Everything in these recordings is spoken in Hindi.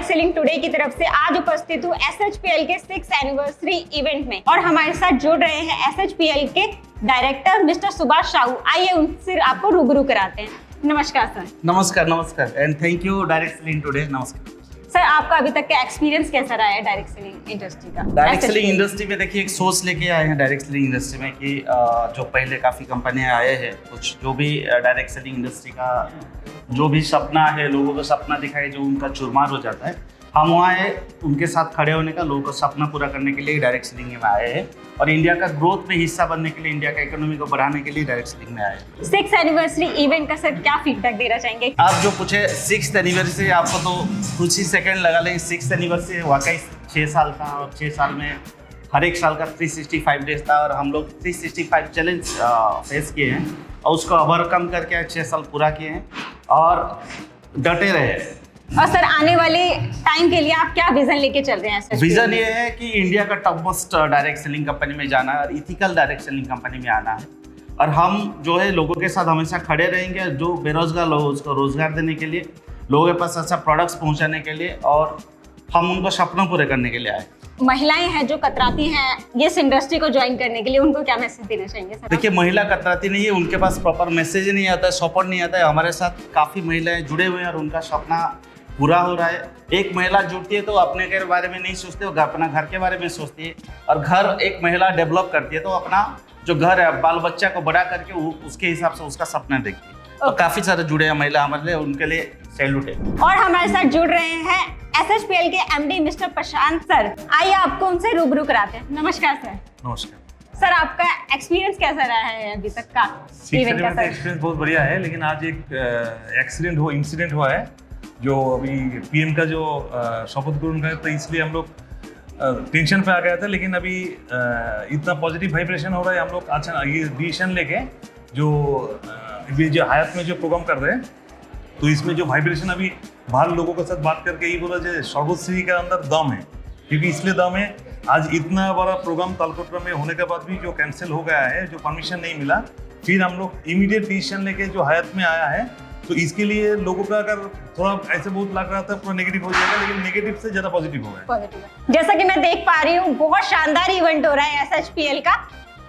डायरेक्ट सेलिंग टुडे की तरफ से आज उपस्थित हूँ SHPL के 6th एनिवर्सरी इवेंट में और हमारे साथ जुड़ रहे हैं SHPL के डायरेक्टर मिस्टर सुभाष साहू। आइए उनसे आपको रूबरू कराते हैं। नमस्कार सर। नमस्कार and thank you direct selling today. नमस्कार सर, आपका अभी तक का एक्सपीरियंस कैसा रहा है डायरेक्ट सेलिंग इंडस्ट्री का? डायरेक्ट सेलिंग इंडस्ट्री में देखिए एक सोच लेके आए हैं डायरेक्ट सेलिंग इंडस्ट्री में कि जो पहले काफ़ी कंपनियां आए हैं, कुछ जो भी डायरेक्ट सेलिंग इंडस्ट्री का जो भी सपना है, लोगों को सपना दिखाए जो उनका चूरमार हो जाता है, हम वहाँ आए उनके साथ खड़े होने का, लोगों का सपना पूरा करने के लिए डायरेक्ट सेलिंग में आए हैं और इंडिया का ग्रोथ में हिस्सा बनने के लिए, इंडिया का इकोनॉमी को बढ़ाने के लिए डायरेक्ट सेलिंग में आए हैं। 6th एनिवर्सरी इवेंट का सर क्या फीडबैक देना चाहेंगे? आप जो पूछे 6th एनिवर्सरी, आपको तो कुछ ही सेकंड लगा लेंगे। 6th एनिवर्सरी वाकई 6 साल का और 6 साल में हर एक साल का 365 डेज था और हम लोग 365 चैलेंज फेस किए हैं और उसको ओवरकम करके 6 साल पूरा किए हैं और डटे रहे। और सर, आने वाले टाइम के लिए आप क्या विजन लेके चल रहे हैं? विजन ये है कि इंडिया का top most direct selling company में जाना और इथिकल डायरेक्ट सेलिंग कंपनी में आना है और हम जो है लोगों के साथ हमेशा खड़े रहेंगे, जो बेरोजगार लोग उसको रोजगार देने के लिए, लोगों के पास अच्छा प्रोडक्ट्स पहुंचाने के लिए और हम उनको सपनों पूरे करने के लिए आए। महिलाएं हैं जो कतराती हैं इस इंडस्ट्री को ज्वाइन करने के लिए, उनको क्या मैसेज देना चाहेंगे सर? देखिए, महिला कतराती नहीं है, उनके पास प्रॉपर मैसेज नहीं आता है, सपोर्ट नहीं आता है। हमारे साथ काफ़ी महिलाएं जुड़े हुए हैं और उनका सपना पूरा हो रहा है। एक महिला जुड़ती है तो अपने के बारे में नहीं सोचती, वो अपना घर के बारे में सोचती है और घर एक महिला डेवलप करती है तो अपना जो घर है, बाल बच्चा को बड़ा करके उसके हिसाब से उसका सपना देखती है। तो काफ़ी सारे जुड़े हैं महिला हमारे लिए, उनके लिए सैल्यूट है। और हमारे साथ जुड़ रहे हैं SHPL के MD मिस्टर प्रशांत सर। आइए आपको उनसे रूबरू कराते हैं। नमस्कार सर। नमस्कार सर, आपका एक्सपीरियंस कैसा रहा है अभी तक का इवेंट का? सर, एक्सपीरियंस बहुत बढ़िया है, लेकिन आज एक इंसिडेंट हुआ है जो अभी PM का जो शपथ ग्रहण का, तो इसलिए हम लोग टेंशन पे आ गया था। लेकिन अभी इतना पॉजिटिव वाइब्रेशन हो रहा है, हम लोग अच्छा ये डिसीजन लेके जो हयात में जो प्रोग्राम कर रहे हैं, तो इसमें जो वाइब्रेशन अभी बाहर लोगों के साथ बात करके ये बोला जो सर्वश्री के अंदर दम है, क्योंकि इसलिए दम है। आज इतना बड़ा प्रोग्राम तालकोटरा में होने के बाद भी जो कैंसिल हो गया है, जो परमिशन नहीं मिला, फिर हम लोग इमीडिएट डिसीजन लेके जो हयात में आया है, तो इसके लिए लोगों का अगर थोड़ा ऐसे बहुत लग रहा था पूरा नेगेटिव हो जाएगा, लेकिन नेगेटिव से ज्यादा पॉजिटिव हो गया। जैसा कि मैं देख पा रही हूँ, बहुत शानदार इवेंट हो रहा है SHPL का।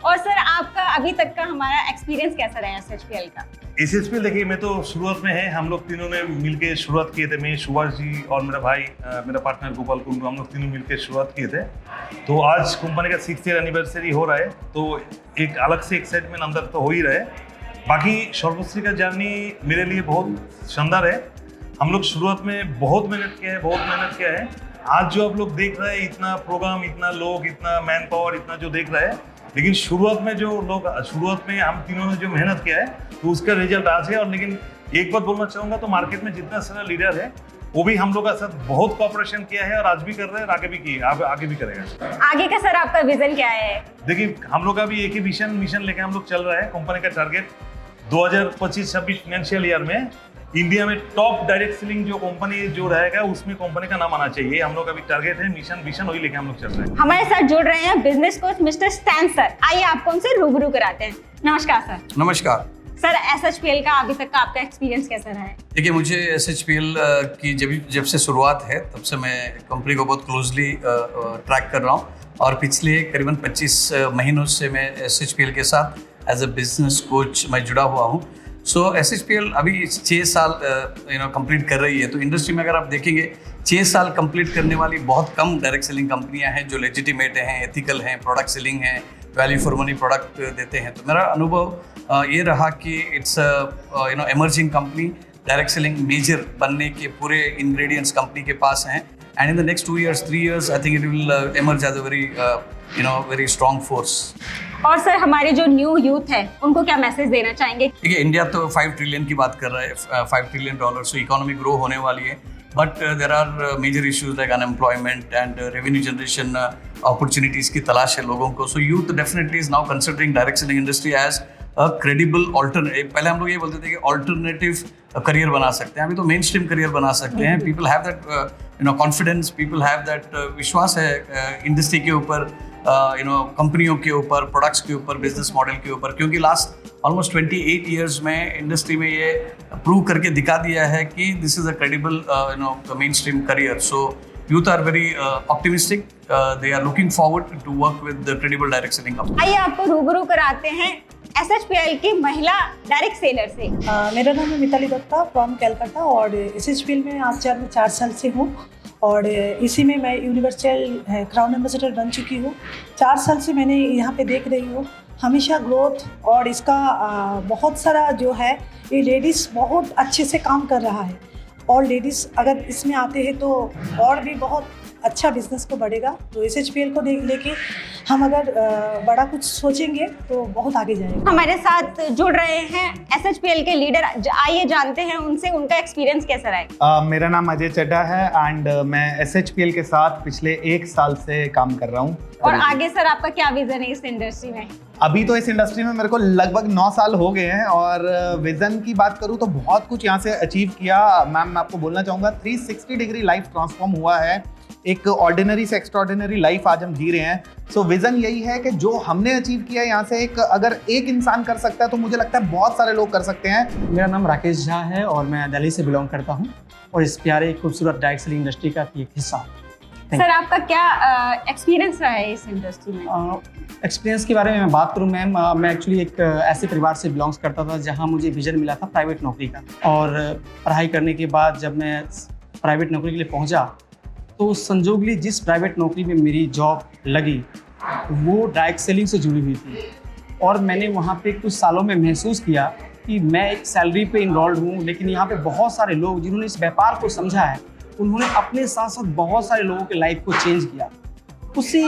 और सर, आपका अभी तक का हमारा एक्सपीरियंस कैसा रहा है SHPL का? SHPL देखिए, मैं तो शुरुआत में है, हम लोग तीनों ने मिलके शुरुआत किए थे। मैं, सुभाष जी और मेरा भाई, मेरा पार्टनर गोपाल कुंडू, हम लोग तीनों मिलके शुरुआत किए थे। तो आज कंपनी का 6th ईयर एनिवर्सरी हो रहा है, तो एक अलग से एक्साइटमेंट अंदर तो हो ही रहा है। बाकी सर्वश्री का जर्नी मेरे लिए बहुत शानदार है। हम लोग शुरुआत में बहुत मेहनत किया है। आज जो आप लोग देख रहे हैं, इतना प्रोग्राम, इतना लोग, इतना मैन पावर, इतना जो देख रहे हैं, लेकिन शुरुआत में हम तीनों ने जो मेहनत किया है, तो उसका रिजल्ट आज है। और लेकिन एक बात बोलना चाहूँगा, तो मार्केट में जितना सारा लीडर है वो भी हम लोग का साथ बहुत कोऑपरेशन किया है और आज भी कर रहे हैं और आगे भी करेगा। आगे का सर आपका विजन क्या है? देखिए, हम लोग का भी एक ही मिशन लेके हम लोग चल रहा है। कंपनी का टारगेट 2025-26 फाइनेंशियल ईयर में इंडिया में टॉप डायरेक्ट सेलिंग जो कंपनी जो रहेगा, उसमें कंपनी का नाम आना चाहिए। हम लोग का भी टारगेट है, मिशन वही लेके हम लोग चल रहे हैं। हमारे साथ जुड़ रहे हैं business coach mister stand sir. आइए आपको उनसे रूबरू कराते हैं। नमस्कार सर। नमस्कार सर, SHPL का अभी तक का आपका एक्सपीरियंस कैसा रहा है? देखिए, मुझे SHPL की जब से शुरुआत है, तब से मैं कंपनी को बहुत क्लोजली ट्रैक कर रहा हूँ और पिछले करीबन 25 महीनों से मैं SHPL के साथ एज अ बिजनेस कोच मैं जुड़ा हुआ हूँ। सो SHPL अभी 6 साल कंप्लीट कर रही है। तो इंडस्ट्री में अगर आप देखेंगे, 6 साल कंप्लीट करने वाली बहुत कम डायरेक्ट सेलिंग कंपनियां हैं जो लेजिटिमेट हैं, एथिकल हैं, प्रोडक्ट सेलिंग हैं, वैल्यू फॉर मनी प्रोडक्ट देते हैं। तो मेरा अनुभव ये रहा कि it's emerging company, direct selling major बनने के पूरे इंग्रेडिएंट्स कंपनी के पास हैं and in the next 2 years 3 years I think it will emerge as a very strong force। और सर, हमारे जो न्यू यूथ है उनको क्या मैसेज देना चाहेंगे? देखिए, इंडिया तो 5 ट्रिलियन की बात कर रहा है, $5 ट्रिलियन, सो इकोनॉमी ग्रो होने वाली है। But there are major issues like unemployment and revenue generation opportunities की तलाश है लोगों को। So youth definitely is now considering direct selling industry as a credible alternative. पहले हम लोग ये बोलते थे कि ऑल्टरनेटिव करियर बना सकते हैं, अभी तो मेन स्ट्रीम करियर बना सकते हैं। People have that confidence, people have that विश्वास है इंडस्ट्री के ऊपर कंपनियों के ऊपर, प्रोडक्ट्स के ऊपर, बिजनेस मॉडल के ऊपर, क्योंकि लास्ट ऑलमोस्ट 28 ईयर्स में इंडस्ट्री में ये प्रूव करके दिखा दिया है कि this is a credible main stream career. So youth are very optimistic. They are looking forward to work with the credible direct selling company. आइए आपको रूबरू कराते हैं SHPL की महिला डायरेक्ट सेलर से. मेरा नाम है मिताली दत्ता फ्रॉम कैलकाटा और SHPL में आज 4 साल से हूँ और इसी में मैं यूनिवर्सल क्राउन एम्बेसडर बन चुकी हूँ. 4 साल से मैंने यहाँ पे देख रही हूँ हमेशा ग्रोथ और इसका बहुत सारा जो है ये लेडीज़ बहुत अच्छे से काम कर रहा है और लेडीज़ अगर इसमें आते हैं तो और भी बहुत अच्छा बिजनेस को बढ़ेगा. तो SHPL को लेके हम अगर बड़ा कुछ सोचेंगे तो बहुत आगे जाएंगे. हमारे साथ जुड़ रहे हैं SHPL के लीडर. आइए जानते हैं उनसे उनका एक्सपीरियंस कैसा रहा. मेरा नाम अजय चड्ढा है एंड मैं SHPL के साथ पिछले 1 साल से काम कर रहा हूँ. और आगे सर आपका क्या विजन है इस इंडस्ट्री में? अभी तो इस इंडस्ट्री में मेरे को लगभग 9 साल हो गए हैं और विजन की बात करूँ तो बहुत कुछ यहाँ से अचीव किया. मैम मैं आपको बोलना चाहूँगा 360 डिग्री लाइफ ट्रांसफॉर्म हुआ है. एक ऑर्डिनरी से एक्स्ट्राऑर्डिनरी लाइफ आज हम जी रहे हैं. सो विजन यही है कि जो हमने अचीव किया है यहाँ से अगर एक इंसान कर सकता है तो मुझे लगता है बहुत सारे लोग कर सकते हैं. मेरा नाम राकेश झा है और मैं दिल्ली से बिलोंग करता हूँ और इस प्यारे खूबसूरत डायरेक्ट सेलिंग इंडस्ट्री का एक हिस्सा हूँ. सर आपका क्या एक्सपीरियंस रहा है इस इंडस्ट्री में? एक्सपीरियंस के बारे में मैं बात करूँ मैम, मैं एक्चुअली एक ऐसे परिवार से बिलोंग्स करता था जहाँ मुझे विजन मिला था प्राइवेट नौकरी का. और पढ़ाई करने के बाद जब मैं प्राइवेट नौकरी के लिए पहुँचा तो संजोगली जिस प्राइवेट नौकरी में मेरी जॉब लगी वो डायरेक्ट सेलिंग से जुड़ी हुई थी और मैंने वहाँ पे कुछ सालों में महसूस किया कि मैं एक सैलरी पे इनरोल्ड हूँ, लेकिन यहाँ पे बहुत सारे लोग जिन्होंने इस व्यापार को समझा है उन्होंने अपने साथ साथ बहुत सारे लोगों के लाइफ को चेंज किया. उसी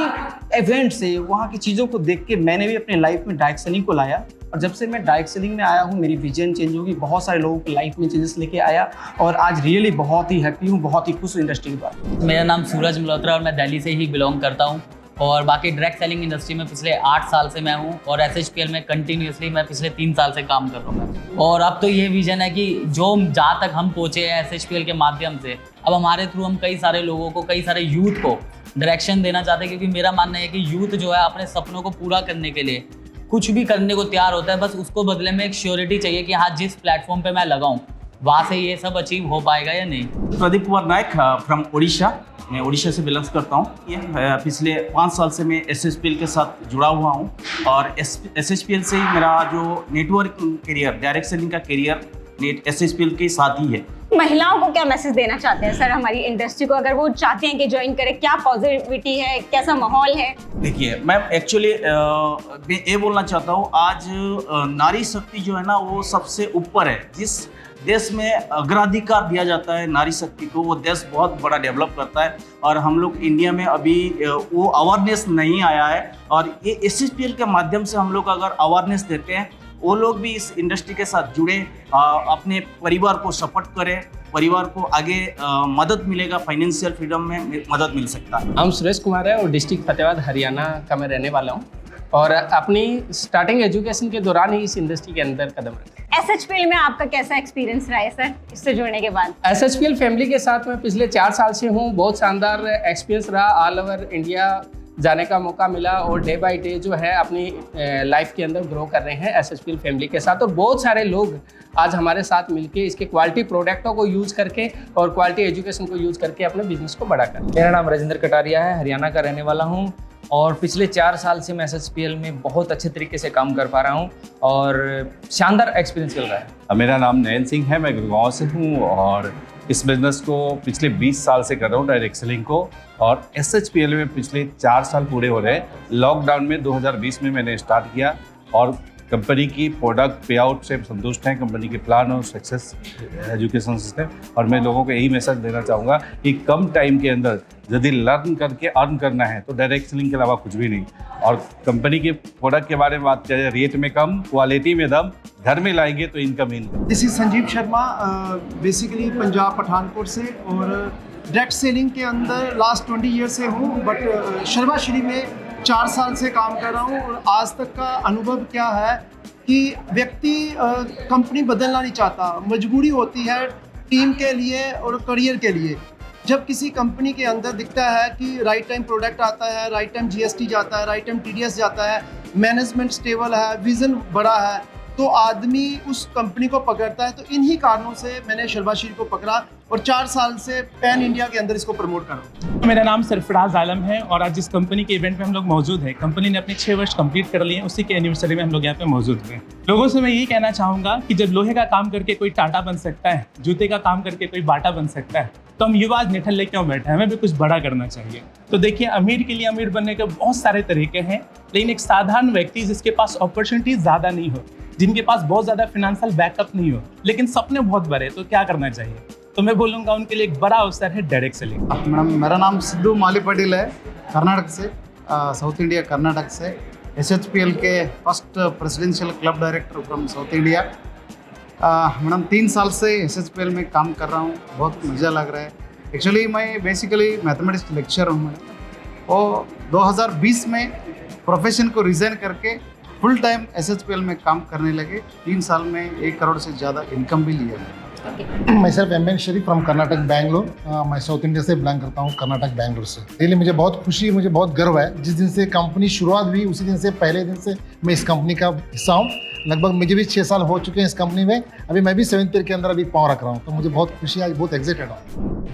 इवेंट से वहाँ की चीज़ों को देख के मैंने भी अपने लाइफ में डायरेक्ट सेलिंग को लाया और जब से मैं डायरेक्ट सेलिंग में आया हूँ मेरी विजन चेंज होगी, बहुत सारे लोगों की लाइफ में चेंजेस लेके आया और आज रियली बहुत ही हैप्पी हूँ, बहुत ही खुश हूँ इंडस्ट्री के बारे. मेरा नाम सूरज मल्होत्रा और मैं दिल्ली से ही बिलोंग करता हूँ और बाकी डायरेक्ट सेलिंग इंडस्ट्री में पिछले 8 साल से मैं हूँ और SHPL में कंटिन्यूसली मैं पिछले 3 साल से काम कर रहा हूँ. और अब तो ये विजन है कि जो जहाँ तक हम पहुँचे हैं SHPL के माध्यम से, अब हमारे थ्रू हम कई सारे लोगों को, कई सारे यूथ को डायरेक्शन देना चाहते हैं, क्योंकि मेरा मानना है कि यूथ जो है अपने सपनों को पूरा करने के लिए कुछ भी करने को तैयार होता है, बस उसको बदले में एक श्योरिटी चाहिए कि हाँ जिस प्लेटफॉर्म पे मैं लगाऊं वहाँ से ये सब अचीव हो पाएगा या नहीं. प्रदीप कुमार नायक फ्रॉम ओडिशा. मैं ओडिशा से बिलोंग करता हूँ. ये पिछले 5 साल से मैं SHPL के साथ जुड़ा हुआ हूँ और SHPL से ही मेरा जो नेटवर्क करियर, डायरेक्ट सेलिंग का करियर SHPL के साथ ही है. महिलाओं को क्या मैसेज देना चाहते हैं सर हमारी इंडस्ट्री को, अगर वो चाहते हैं कि ज्वाइन करें, क्या पॉजिटिविटी है, कैसा माहौल है? देखिए मैम एक्चुअली मैं ये बोलना चाहता हूँ आज नारी शक्ति जो है ना वो सबसे ऊपर है. जिस देश में अग्राधिकार दिया जाता है नारी शक्ति को वो देश बहुत बड़ा डेवलप करता है और हम लोग इंडिया में अभी वो अवेयरनेस नहीं आया है और ये SHPL के माध्यम से हम लोग अगर अवेयरनेस देते हैं वो लोग भी इस इंडस्ट्री के साथ जुड़े, अपने परिवार को सपोर्ट करें, परिवार को आगे मदद मिलेगा, फाइनेंशियल फ्रीडम में मदद मिल सकता है. हम सुरेश कुमार है और डिस्ट्रिक्ट फतेहाबाद हरियाणा का मैं रहने वाला हूँ और अपनी स्टार्टिंग एजुकेशन के दौरान ही इस इंडस्ट्री के अंदर कदम रखा. SHPL में आपका कैसा एक्सपीरियंस रहा है सर इससे जुड़ने के बाद? SHPL फैमिली के साथ मैं पिछले 4 साल से हूँ. बहुत शानदार एक्सपीरियंस रहा. ऑल ओवर इंडिया जाने का मौका मिला और डे बाय डे जो है अपनी लाइफ के अंदर ग्रो कर रहे हैं SHPL फैमिली के साथ और बहुत सारे लोग आज हमारे साथ मिलके इसके क्वालिटी प्रोडक्टों को यूज़ करके और क्वालिटी एजुकेशन को यूज़ करके अपने बिजनेस को बड़ा कर रहे हैं. मेरा नाम राजेंद्र कटारिया है, हरियाणा का रहने वाला हूँ और पिछले 4 साल से मैं SHPL में बहुत अच्छे तरीके से काम कर पा रहा हूँ और शानदार एक्सपीरियंस चल रहा है. मेरा नाम नयन सिंह है, मैं गुड़गांव से हूँ और इस बिज़नेस को पिछले 20 साल से कर रहा हूँ डायरेक्ट सेलिंग को और SHPL में पिछले 4 साल पूरे हो रहे हैं. लॉकडाउन में 2020 में मैंने स्टार्ट किया और कंपनी की प्रोडक्ट पे आउट से संतुष्ट हैं, कंपनी के प्लान और सक्सेस एजुकेशन सिस्टम और मैं लोगों को यही मैसेज देना चाहूँगा कि कम टाइम के अंदर यदि लर्न करके अर्न करना है तो डायरेक्ट सेलिंग के अलावा कुछ भी नहीं. और कंपनी के प्रोडक्ट के बारे में बात करें, रेट में कम, क्वालिटी में दम, घर में लाएंगे तो income income. This is Sanjeev Sharma, basically Punjab Pathankot से और डायरेक्ट सेलिंग के अंदर लास्ट 20 ईयर से हूँ बट शर्मा श्री में 4 साल से काम कर रहा हूँ और आज तक का अनुभव क्या है कि व्यक्ति कंपनी बदलना नहीं चाहता, मजबूरी होती है टीम के लिए और करियर के लिए. जब किसी कंपनी के अंदर दिखता है कि राइट टाइम प्रोडक्ट आता है, राइट टाइम जीएसटी जाता है, राइट टाइम टीडीएस जाता है, मैनेजमेंट स्टेबल है, विजन बड़ा है, तो आदमी उस कंपनी को पकड़ता है। तो इन्हीं कारणों से मैंने शर्बाशीरी को पकड़ा और 4 साल से पैन इंडिया के अंदर इसको प्रमोट कर रहा हूँ। मेरा नाम सरफराज आलम है और आज जिस कंपनी के इवेंट में हम लोग मौजूद हैं, कंपनी ने अपने 6 वर्ष कंप्लीट कर लिए हैं, उसी के एनिवर्सरी में हम लोग यहाँ पे मौजूद हुए। लोगों से मैं यही कहना चाहूँगा कि जब लोहे का काम करके कोई टाटा बन सकता है, जूते का काम करके कोई बाटा बन सकता है, तो हम युवा आज निठल्ले क्यों बैठे हैं? हमें भी कुछ बड़ा करना चाहिए। तो देखिए, अमीर के लिए अमीर बनने के बहुत सारे तरीके हैं, लेकिन एक साधारण व्यक्ति जिसके पास अपॉर्चुनिटीज ज़्यादा नहीं हो, जिनके पास बहुत ज़्यादा फाइनेंशियल बैकअप नहीं हो, लेकिन सपने बहुत बड़े, तो क्या करना चाहिए? तो मैं बोलूँगा उनके लिए एक बड़ा अवसर है डायरेक्ट सेलिंग। मैडम, मेरा नाम सिद्धू माली पटेल है, कर्नाटक से, साउथ इंडिया कर्नाटक से, SHPL के first presidential club director from south India. Madam 3 साल से SHPL में काम कर रहा हूँ, बहुत मज़ा लग रहा है। एक्चुअली मैं बेसिकली मैथमेटिक्स लेक्चर हूँ मैं, और 2020 में प्रोफेशन को रिज़ाइन करके फुल टाइम SHPL में काम करने लगे। 3 साल में 1 करोड़ से ज़्यादा इनकम भी लिया है। मैं सिर्फ MN Sharif from Karnataka Bangalore. मैं साउथ इंडिया से बिलोंग करता हूँ, कर्नाटक बैंगलोर से। इसलिए मुझे बहुत खुशी, मुझे बहुत गर्व है। जिस दिन से कंपनी शुरुआत हुई उसी दिन से, पहले दिन से मैं इस कंपनी का हिस्सा हूँ। लगभग मुझे भी 6 साल हो चुके हैं इस कंपनी में। अभी मैं भी 7th ईयर के अंदर अभी पाँव रख रहा हूँ, तो मुझे बहुत खुशी है, आज बहुत एक्साइटेड हूँ।